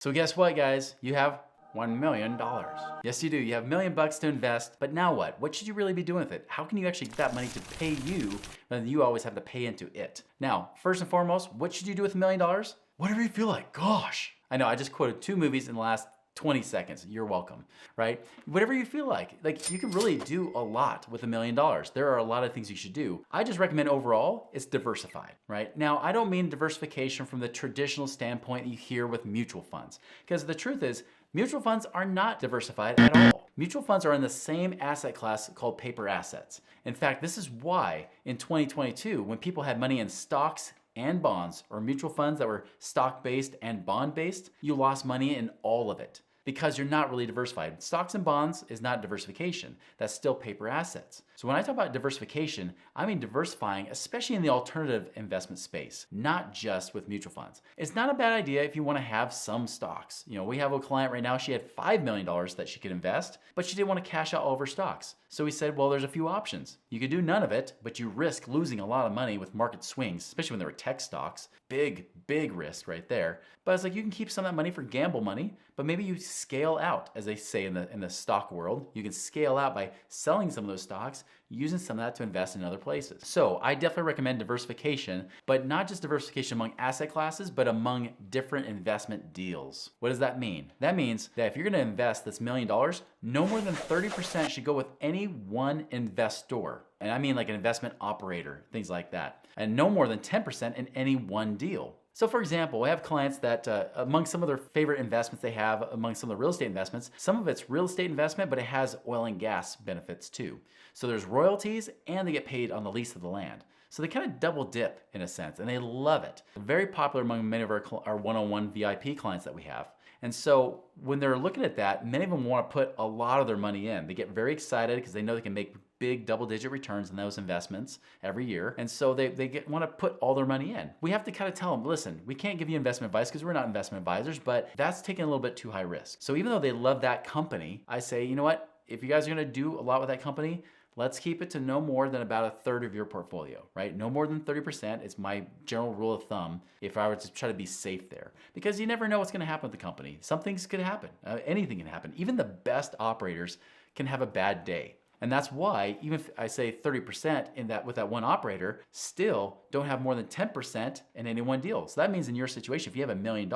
So guess what, guys? You have $1 million. Yes, you do. You have $1 million to invest, but now what? What should you really be doing with it? How can you actually get that money to pay you rather than you always have to pay into it? Now, first and foremost, what should you do with $1 million? Whatever you feel like. Gosh. I know I just quoted 2 movies in the last 20 seconds. You're welcome, right? Whatever you feel like you can really do a lot with $1 million. There are a lot of things you should do. I just recommend overall, it's diversified, right? Now, I don't mean diversification from the traditional standpoint you hear with mutual funds, because the truth is, mutual funds are not diversified at all. Mutual funds are in the same asset class called paper assets. In fact, this is why in 2022, when people had money in stocks and bonds, or mutual funds that were stock-based and bond-based, you lost money in all of it because you're not really diversified. Stocks and bonds is not diversification. That's still paper assets. So when I talk about diversification, I mean diversifying, especially in the alternative investment space, not just with mutual funds. It's not a bad idea if you want to have some stocks. You know, we have a client right now, she had $5 million that she could invest, but she didn't want to cash out all of her stocks. So we said, well, there's a few options. You could do none of it, but you risk losing a lot of money with market swings, especially when there were tech stocks. Big risk right there. But it's like you can keep some of that money for gamble money, but maybe you scale out, as they say in the stock world. You can scale out by selling some of those stocks, using some of that to invest in other places. So I definitely recommend diversification, but not just diversification among asset classes, but among different investment deals. What does that mean? That means that if you're gonna invest this $1 million, no more than 30% should go with any one investor. And I mean like an investment operator, things like that. And no more than 10% in any one deal. So for example, I have clients that among some of their favorite investments they have among some of the real estate investments, some of it's real estate investment, but it has oil and gas benefits too. So there's royalties and they get paid on the lease of the land. So they kind of double dip in a sense and they love it. Very popular among many of our one-on-one VIP clients that we have. And so when they're looking at that, many of them want to put a lot of their money in. They get very excited because they know they can make big double-digit returns on those investments every year. And so they want to put all their money in. We have to kind of tell them, listen, we can't give you investment advice because we're not investment advisors, but that's taking a little bit too high risk. So even though they love that company, I say, you know what? If you guys are going to do a lot with that company, let's keep it to no more than about 1/3 of your portfolio, right? No more than 30% is my general rule of thumb if I were to try to be safe there. Because you never know what's going to happen with the company. Some things could happen. Anything can happen. Even the best operators can have a bad day. And that's why, even if I say 30% with that one operator, still don't have more than 10% in any one deal. So that means in your situation, if you have $1 million,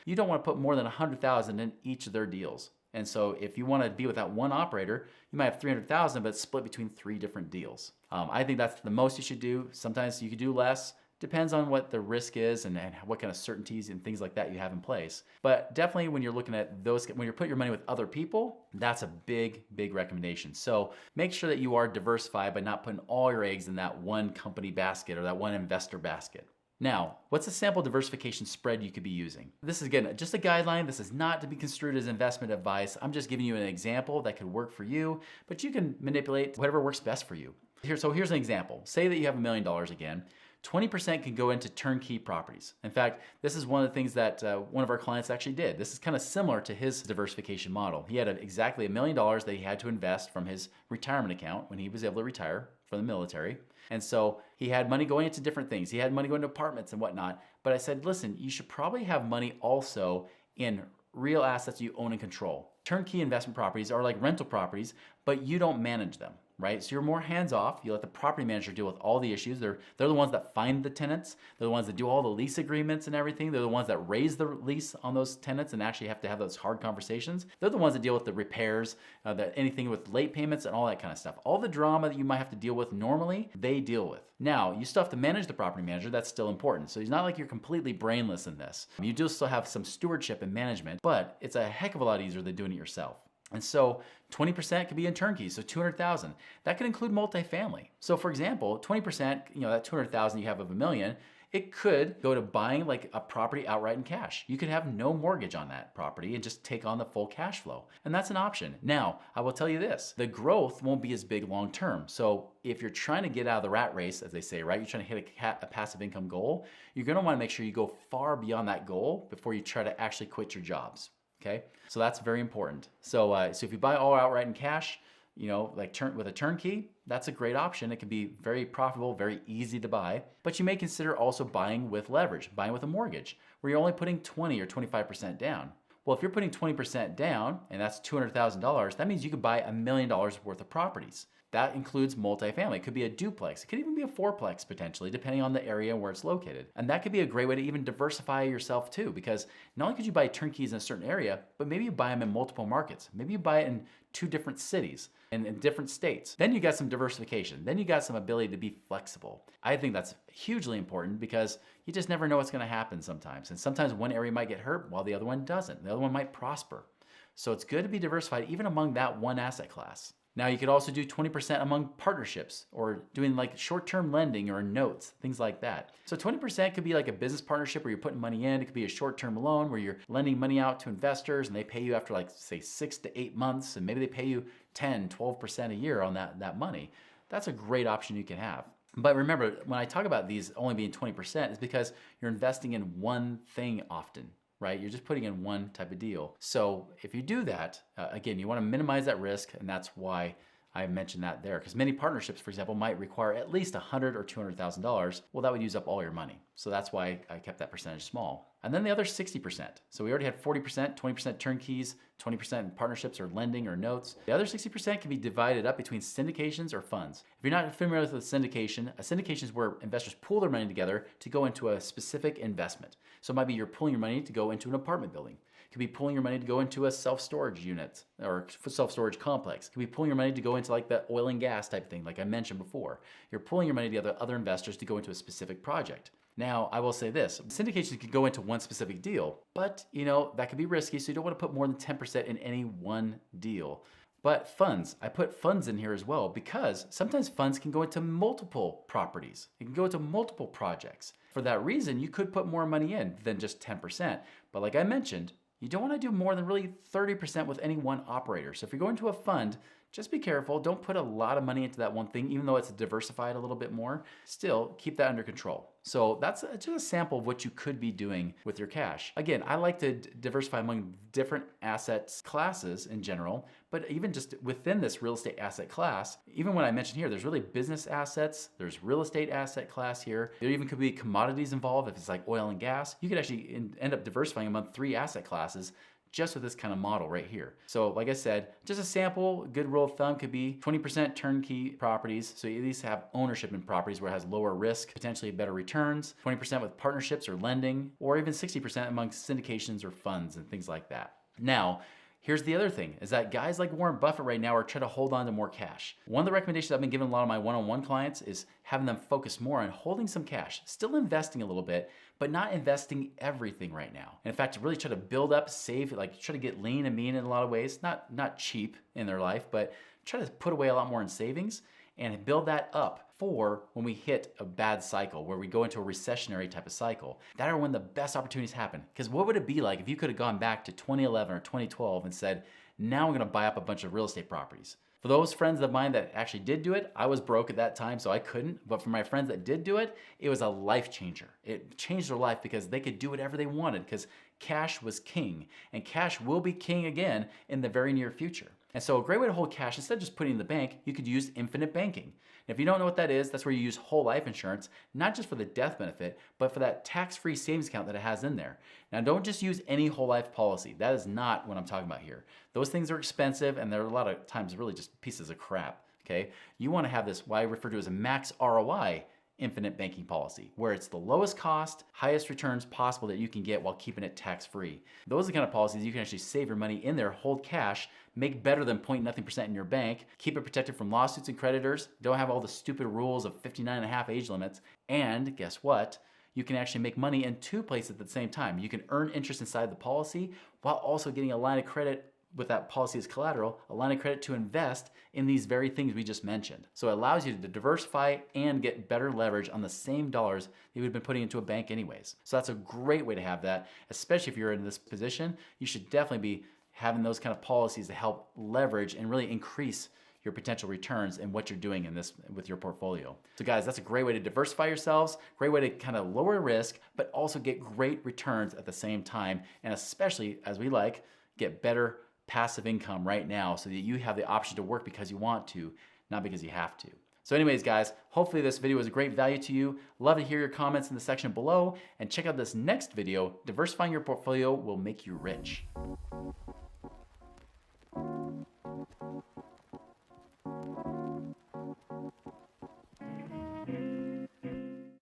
you don't want to put more than 100,000 in each of their deals. And so if you want to be with that one operator, you might have 300,000, but it's split between 3 different deals. I think that's the most you should do. Sometimes you could do less. Depends on what the risk is and what kind of certainties and things like that you have in place. But definitely when you're looking at those, when you're putting your money with other people, that's a big recommendation. So make sure that you are diversified by not putting all your eggs in that one company basket or that one investor basket. Now, what's a sample diversification spread you could be using? This is, again, just a guideline. This is not to be construed as investment advice. I'm just giving you an example that could work for you, but you can manipulate whatever works best for you. So here's an example. Say that you have $1 million again. 20% can go into turnkey properties. In fact, this is one of the things that one of our clients actually did. This is kind of similar to his diversification model. He had exactly $1 million that he had to invest from his retirement account when he was able to retire from the military. And so he had money going into different things. He had money going to apartments and whatnot. But I said, listen, you should probably have money also in real assets you own and control. Turnkey investment properties are like rental properties, but you don't manage them, right? So you're more hands-off. You let the property manager deal with all the issues. They're the ones that find the tenants. They're the ones that do all the lease agreements and everything. They're the ones that raise the lease on those tenants and actually have to have those hard conversations. They're the ones that deal with the repairs, anything with late payments and all that kind of stuff. All the drama that you might have to deal with normally, they deal with. Now, you still have to manage the property manager. That's still important. So it's not like you're completely brainless in this. You do still have some stewardship and management, but it's a heck of a lot easier than doing it yourself. And so 20% could be in turnkey, so 200,000. That could include multifamily. So for example, 20%, that 200,000 you have of $1 million, it could go to buying like a property outright in cash. You could have no mortgage on that property and just take on the full cash flow. And that's an option. Now, I will tell you this, the growth won't be as big long term. So if you're trying to get out of the rat race, as they say, right? You're trying to hit a passive income goal, you're gonna wanna make sure you go far beyond that goal before you try to actually quit your jobs. Okay, so that's very important. So if you buy all outright in cash, with a turnkey, that's a great option. It can be very profitable, very easy to buy. But you may consider also buying with leverage, buying with a mortgage, where you're only putting 20 or 25% down. Well, if you're putting 20% down, and that's $200,000, that means you could buy $1 million worth of properties. That includes multifamily. It could be a duplex. It could even be a fourplex potentially, depending on the area where it's located. And that could be a great way to even diversify yourself too, because not only could you buy turnkeys in a certain area, but maybe you buy them in multiple markets. Maybe you buy it in 2 different cities and in different states. Then you got some diversification. Then you got some ability to be flexible. I think that's hugely important because you just never know what's going to happen sometimes. And sometimes one area might get hurt while the other one doesn't. The other one might prosper. So it's good to be diversified even among that one asset class. Now you could also do 20% among partnerships or doing like short-term lending or notes, things like that. So 20% could be like a business partnership where you're putting money in. It could be a short-term loan where you're lending money out to investors and they pay you after like say 6 to 8 months and maybe they pay you 10, 12% a year on that money. That's a great option you can have. But remember, when I talk about these only being 20%, it's because you're investing in one thing often. Right? You're just putting in one type of deal. So if you do that, again, you want to minimize that risk, and that's why I mentioned that there. Because many partnerships, for example, might require at least $100,000 or $200,000. Well, that would use up all your money. So that's why I kept that percentage small. And then the other 60%. So we already had 40%, 20% turnkeys, 20% in partnerships or lending or notes. The other 60% can be divided up between syndications or funds. If you're not familiar with a syndication is where investors pool their money together to go into a specific investment. So it might be you're pulling your money to go into an apartment building. It could be pulling your money to go into a self-storage unit or self-storage complex. It could be pulling your money to go into like the oil and gas type thing, like I mentioned before. You're pulling your money together with other investors to go into a specific project. Now, I will say this, syndications could go into one specific deal, but that could be risky, so you don't want to put more than 10% in any one deal. But funds, I put funds in here as well because sometimes funds can go into multiple properties. It can go into multiple projects. For that reason, you could put more money in than just 10%. But like I mentioned, you don't want to do more than really 30% with any one operator. So if you're going to a fund, just be careful. Don't put a lot of money into that one thing, even though it's diversified a little bit more. Still, keep that under control. So that's just a sample of what you could be doing with your cash. Again, I like to diversify among different assets classes in general, but even just within this real estate asset class, even when I mentioned here, there's really business assets, there's real estate asset class here. There even could be commodities involved. If it's like oil and gas, you could actually end up diversifying among 3 asset classes just with this kind of model right here. So like I said, just a sample, good rule of thumb could be 20% turnkey properties. So you at least have ownership in properties where it has lower risk, potentially better returns, 20% with partnerships or lending, or even 60% among syndications or funds and things like that. Now, here's the other thing, is that guys like Warren Buffett right now are trying to hold on to more cash. One of the recommendations I've been giving a lot of my one-on-one clients is having them focus more on holding some cash, still investing a little bit, but not investing everything right now. And in fact, really try to build up, save, like try to get lean and mean in a lot of ways, not cheap in their life, but try to put away a lot more in savings and build that up for when we hit a bad cycle, where we go into a recessionary type of cycle. That are when the best opportunities happen. Because what would it be like if you could have gone back to 2011 or 2012 and said, now I'm gonna buy up a bunch of real estate properties? For those friends of mine that actually did do it, I was broke at that time, so I couldn't. But for my friends that did do it, it was a life changer. It changed their life because they could do whatever they wanted because cash was king. And cash will be king again in the very near future. And so a great way to hold cash, instead of just putting it in the bank, you could use infinite banking. And if you don't know what that is, that's where you use whole life insurance, not just for the death benefit, but for that tax-free savings account that it has in there. Now, don't just use any whole life policy. That is not what I'm talking about here. Those things are expensive, and they're a lot of times really just pieces of crap, okay? You want to have this, what I refer to as a max ROI infinite banking policy, where it's the lowest cost, highest returns possible that you can get while keeping it tax-free. Those are the kind of policies you can actually save your money in there, hold cash, make better than 0.nothing% in your bank, keep it protected from lawsuits and creditors, don't have all the stupid rules of 59.5 age limits, and guess what? You can actually make money in 2 places at the same time. You can earn interest inside the policy while also getting a line of credit with that policy as collateral, a line of credit to invest in these very things we just mentioned. So it allows you to diversify and get better leverage on the same dollars that you would have been putting into a bank anyways. So that's a great way to have that, especially if you're in this position. You should definitely be having those kind of policies to help leverage and really increase your potential returns and what you're doing in this with your portfolio. So guys, that's a great way to diversify yourselves, great way to kind of lower risk, but also get great returns at the same time, and especially, as we like, get better passive income right now so that you have the option to work because you want to, not because you have to. So anyways, guys, hopefully this video was a great value to you. Love to hear your comments in the section below, and check out this next video, Diversifying Your Portfolio Will Make You Rich.